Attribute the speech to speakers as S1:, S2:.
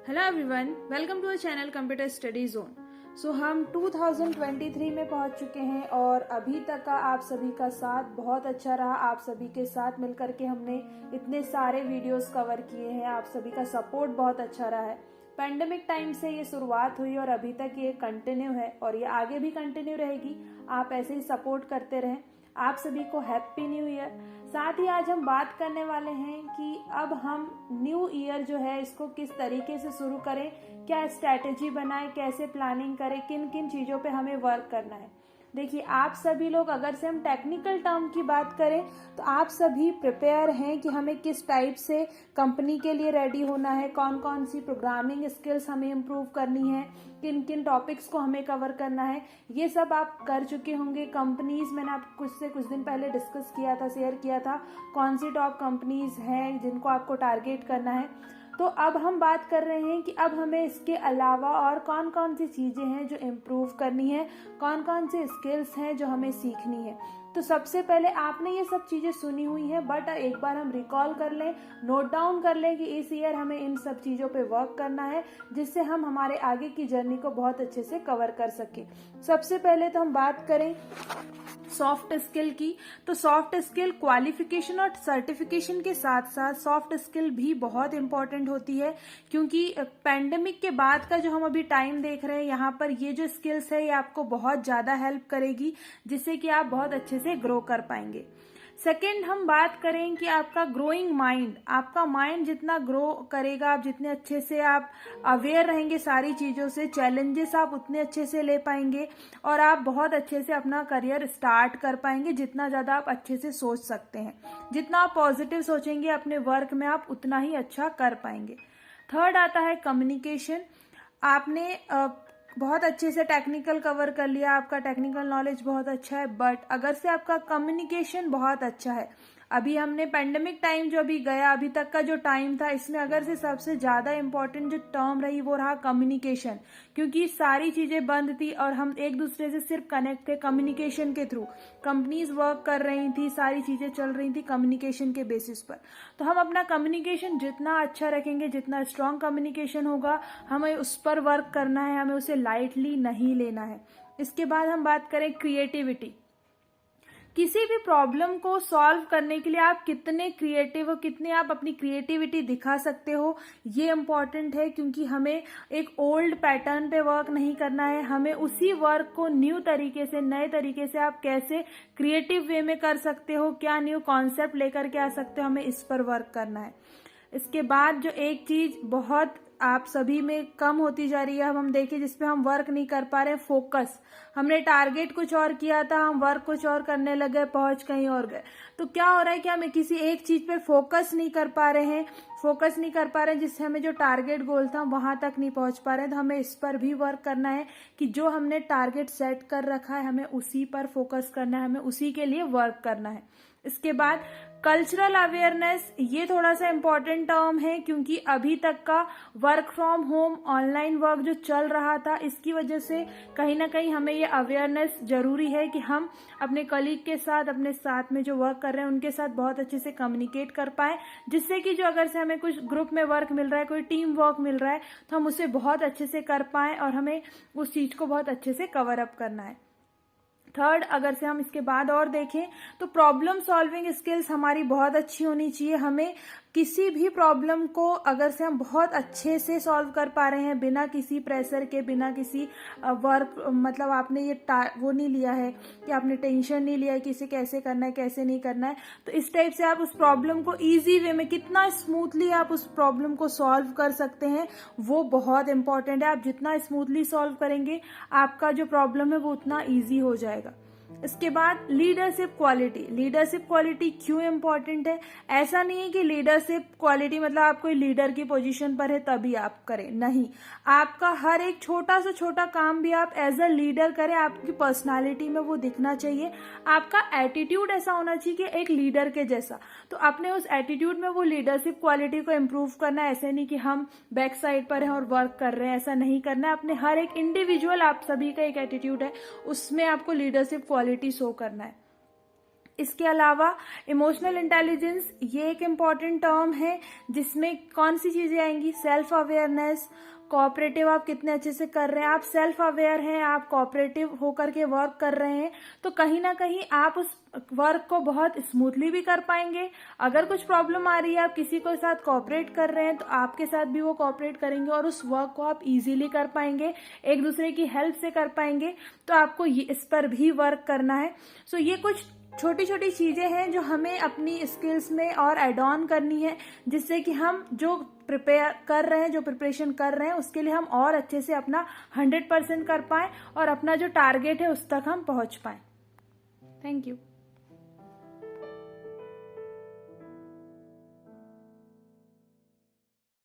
S1: Hello everyone, welcome to our channel computer study zone. So हम 2023 में पहुंच चुके हैं और अभी तक का आप सभी का साथ बहुत अच्छा रहा। आप सभी के साथ मिलकर के हमने इतने सारे वीडियोस कवर किए हैं। आप सभी का सपोर्ट बहुत अच्छा रहा है। पैंडेमिक टाइम से ये शुरुआत हुई और अभी तक ये कंटिन्यू है और ये आगे भी कंटिन्यू रहेगी। आप ऐसे ही सपोर्ट करते रहें। आप सभी को हैप्पी न्यू ईयर। साथ ही आज हम बात करने वाले हैं कि अब हम न्यू ईयर जो है इसको किस तरीके से शुरू करें, क्या स्ट्रैटेजी बनाएं, कैसे प्लानिंग करें, किन किन चीज़ों पे हमें वर्क करना है। देखिए, आप सभी लोग, अगर से हम टेक्निकल टर्म की बात करें तो आप सभी प्रिपेयर हैं कि हमें किस टाइप से कंपनी के लिए रेडी होना है, कौन कौन सी प्रोग्रामिंग स्किल्स हमें इम्प्रूव करनी है, किन किन टॉपिक्स को हमें कवर करना है। ये सब आप कर चुके होंगे। कंपनीज मैंने आपको कुछ दिन पहले डिस्कस किया था, शेयर किया था कौन सी टॉप कंपनीज हैं जिनको आपको टारगेट करना है। तो अब हम बात कर रहे हैं कि अब हमें इसके अलावा और कौन कौन सी चीज़ें हैं जो इम्प्रूव करनी है, कौन कौन सी स्किल्स हैं जो हमें सीखनी है। तो सबसे पहले आपने ये सब चीज़ें सुनी हुई हैं, बट एक बार हम रिकॉल कर लें, नोट डाउन कर लें कि इस ईयर हमें इन सब चीज़ों पे वर्क करना है जिससे हम हमारे आगे की जर्नी को बहुत अच्छे से कवर कर सकें। सबसे पहले तो हम बात करें सॉफ्ट स्किल की। तो सॉफ्ट स्किल क्वालिफिकेशन और सर्टिफिकेशन के साथ साथ सॉफ्ट स्किल भी बहुत इंपॉर्टेंट होती है, क्योंकि पैंडेमिक के बाद का जो हम अभी टाइम देख रहे हैं, यहाँ पर ये जो स्किल्स है ये आपको बहुत ज़्यादा हेल्प करेगी, जिससे कि आप बहुत अच्छे से ग्रो कर पाएंगे। सेकेंड, हम बात करें कि आपका ग्रोइंग माइंड, आपका माइंड जितना ग्रो करेगा, आप जितने अच्छे से आप अवेयर रहेंगे सारी चीज़ों से, चैलेंजेस आप उतने अच्छे से ले पाएंगे और आप बहुत अच्छे से अपना करियर स्टार्ट कर पाएंगे। जितना ज़्यादा आप अच्छे से सोच सकते हैं, जितना आप पॉजिटिव सोचेंगे अपने वर्क में, आप उतना ही अच्छा कर पाएंगे। थर्ड आता है कम्युनिकेशन। आपने बहुत अच्छे से टेक्निकल कवर कर लिया, आपका टेक्निकल नॉलेज बहुत अच्छा है, बट अगर से आपका कम्युनिकेशन बहुत अच्छा है, अभी हमने पेंडेमिक टाइम जो अभी गया, अभी तक का जो टाइम था, इसमें अगर से सबसे ज़्यादा इम्पोर्टेंट जो टर्म रही वो रहा कम्युनिकेशन, क्योंकि सारी चीज़ें बंद थी और हम एक दूसरे से सिर्फ कनेक्ट थे कम्युनिकेशन के थ्रू। कंपनीज वर्क कर रही थी, सारी चीज़ें चल रही थी कम्युनिकेशन के बेसिस पर। तो हम अपना कम्युनिकेशन जितना अच्छा रखेंगे, जितना स्ट्रांग कम्युनिकेशन होगा, हमें उस पर वर्क करना है, हमें उसे लाइटली नहीं लेना है। इसके बाद हम बात करें क्रिएटिविटी। किसी भी प्रॉब्लम को सॉल्व करने के लिए आप कितने क्रिएटिव हो, कितने आप अपनी क्रिएटिविटी दिखा सकते हो, ये इम्पॉर्टेंट है, क्योंकि हमें एक ओल्ड पैटर्न पे वर्क नहीं करना है। हमें उसी वर्क को न्यू तरीके से, नए तरीके से आप कैसे क्रिएटिव वे में कर सकते हो, क्या न्यू कॉन्सेप्ट लेकर के आ सकते हो, हमें इस पर वर्क करना है। इसके बाद जो एक चीज बहुत आप सभी में कम होती जा रही है, हम देखें जिसपे हम वर्क नहीं कर पा रहे, फोकस। हमने टारगेट कुछ और किया था, हम वर्क कुछ और करने लगे, पहुंच कहीं और गए। तो क्या हो रहा है कि हमें किसी एक चीज पे फोकस नहीं कर पा रहे हैं, जिससे हमें जो टारगेट गोल था वहां तक नहीं पहुंच पा रहे हैं। तो हमें इस पर भी वर्क करना है कि जो हमने टारगेट सेट कर रखा है, हमें उसी पर फोकस करना है, हमें उसी के लिए वर्क करना है। इसके बाद कल्चरल अवेयरनेस, ये थोड़ा सा इम्पोर्टेंट टर्म है, क्योंकि अभी तक का work from home, online work जो चल रहा था, इसकी वजह से कहीं ना कहीं हमें ये अवेयरनेस जरूरी है कि हम अपने कलीग के साथ, अपने साथ में जो वर्क कर रहे हैं उनके साथ बहुत अच्छे से कम्युनिकेट कर पाए, जिससे कि जो अगर से हमें कुछ ग्रुप में वर्क मिल रहा है, कोई टीम वर्क मिल रहा है, तो हम उसे बहुत अच्छे से कर पाए और हमें उस चीज को बहुत अच्छे से कवर अप करना है। थर्ड, अगर से हम इसके बाद और देखें तो प्रॉब्लम सॉल्विंग स्किल्स हमारी बहुत अच्छी होनी चाहिए। हमें किसी भी प्रॉब्लम को अगर से हम बहुत अच्छे से सॉल्व कर पा रहे हैं, बिना किसी प्रेशर के, बिना किसी वर्क, मतलब आपने ये वो नहीं लिया है कि आपने टेंशन नहीं लिया है कि इसे कैसे करना है, कैसे नहीं करना है, तो इस टाइप से आप उस प्रॉब्लम को ईजी वे में कितना स्मूथली आप उस प्रॉब्लम को सॉल्व कर सकते हैं, वो बहुत इंपॉर्टेंट है। आप जितना स्मूथली सॉल्व करेंगे, आपका जो प्रॉब्लम है वो उतना ईजी हो जाएगा। इसके बाद लीडरशिप क्वालिटी। लीडरशिप क्वालिटी क्यों इम्पोर्टेंट है? ऐसा नहीं है कि लीडरशिप क्वालिटी मतलब आप कोई लीडर की पोजीशन पर है तभी आप करें, नहीं। आपका हर एक छोटा से छोटा काम भी आप एज अ लीडर करें, आपकी पर्सनालिटी में वो दिखना चाहिए। आपका एटीट्यूड ऐसा होना चाहिए कि एक लीडर के जैसा। तो अपने उस एटीट्यूड में वो लीडरशिप क्वालिटी को इम्प्रूव करना है। ऐसे नहीं कि हम बैक साइड पर हैं और वर्क कर रहे हैं, ऐसा नहीं करना है। अपने हर एक इंडिविजुअल, आप सभी का एक एटीट्यूड है, उसमें आपको लीडरशिप क्वालिटी शो करना है। इसके अलावा इमोशनल इंटेलिजेंस, ये एक इम्पॉर्टेंट टर्म है जिसमें कौन सी चीजें आएंगी, सेल्फ अवेयरनेस, कोऑपरेटिव आप कितने अच्छे से कर रहे हैं, आप सेल्फ अवेयर हैं, आप कोऑपरेटिव होकर के वर्क कर रहे हैं, तो कहीं ना कहीं आप उस वर्क को बहुत स्मूथली भी कर पाएंगे। अगर कुछ प्रॉब्लम आ रही है, आप किसी के साथ कोऑपरेट कर रहे हैं, तो आपके साथ भी वो कोऑपरेट करेंगे और उस वर्क को आप इजीली कर पाएंगे, एक दूसरे की हेल्प से कर पाएंगे। तो आपको इस पर भी वर्क करना है। सो ये कुछ छोटी छोटी चीजें हैं जो हमें अपनी स्किल्स में और एड ऑन करनी है, जिससे कि हम जो प्रिपेयर कर रहे हैं, जो प्रिपरेशन कर रहे हैं, उसके लिए हम और अच्छे से अपना 100% कर पाएं और अपना जो टारगेट है उस तक हम पहुंच पाएं। Thank you.